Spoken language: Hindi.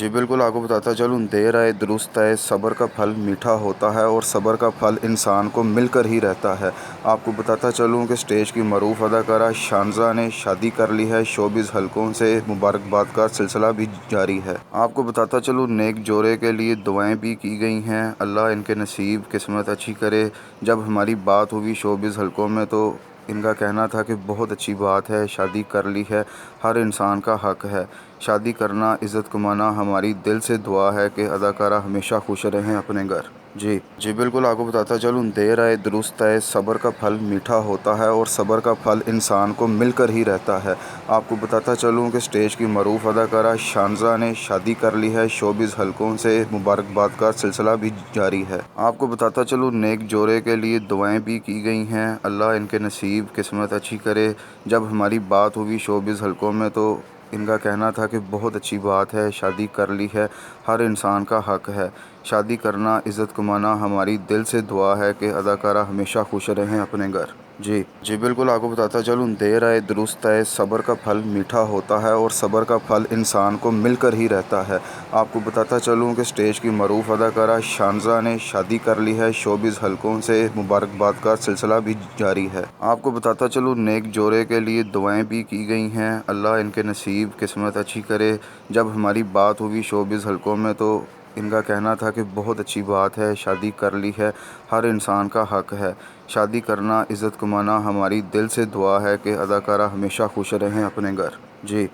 जी बिल्कुल, आपको बताता चलूँ, देर आए दुरुस्त आए, सब्र का फल मीठा होता है और सब्र का फल इंसान को मिलकर ही रहता है। आपको बताता चलूँ कि स्टेज की मरूफ अदाकारा शानज़ा ने शादी कर ली है। शोबिज़ हलकों से मुबारकबाद का सिलसिला भी जारी है। आपको बताता चलूँ, नेक जोड़े के लिए दुआएं भी की गई हैं। अल्लाह इनके नसीब किस्मत अच्छी करे। जब हमारी बात हुई शोबिज़ हलकों में तो इनका कहना था कि बहुत अच्छी बात है, शादी कर ली है, हर इंसान का हक़ है शादी करना, इज़्ज़त कमाना। हमारी दिल से दुआ है कि अदाकारा हमेशा खुश रहें अपने घर। जी बिल्कुल, आपको बताता चलूँ, देर आए दुरुस्त आए, सब्र का फल मीठा होता है और सब्र का फल इंसान को मिलकर ही रहता है। आपको बताता चलूँ कि स्टेज की मरूफ अदाकारा शानज़ा ने शादी कर ली है। शोबिज़ हलकों से मुबारकबाद का सिलसिला भी जारी है। आपको बताता चलूँ, नेक जोड़े के लिए दुआएं भी की गई हैं। अल्लाह इनके नसीब किस्मत अच्छी करे। जब हमारी बात हुई शोबिज़ हलकों में तो इनका कहना था कि बहुत अच्छी बात है, शादी कर ली है, हर इंसान का हक़ है शादी करना, इज़्ज़त कमाना। हमारी दिल से दुआ है कि अदाकारा हमेशा खुश रहें अपने घर। जी बिल्कुल, आपको बताता चलूँ, देर आए दुरुस्त आए, सब्र का फल मीठा होता है और सब्र का फल इंसान को मिलकर ही रहता है। आपको बताता चलूँ कि स्टेज की मरूफ अदाकारा शानज़ा ने शादी कर ली है। शोबिज़ हलकों से मुबारकबाद का सिलसिला भी जारी है। आपको बताता चलूँ, नेक जोड़े के लिए दुआएं भी की गई हैं। अल्लाह इनके नसीब किस्मत अच्छी करे। जब हमारी बात हुई शोबिज़ हलकों में तो इनका कहना था कि बहुत अच्छी बात है, शादी कर ली है, हर इंसान का हक़ है शादी करना, इज़्ज़त कमाना। हमारी दिल से दुआ है कि अदाकारा हमेशा खुश रहें अपने घर। जी।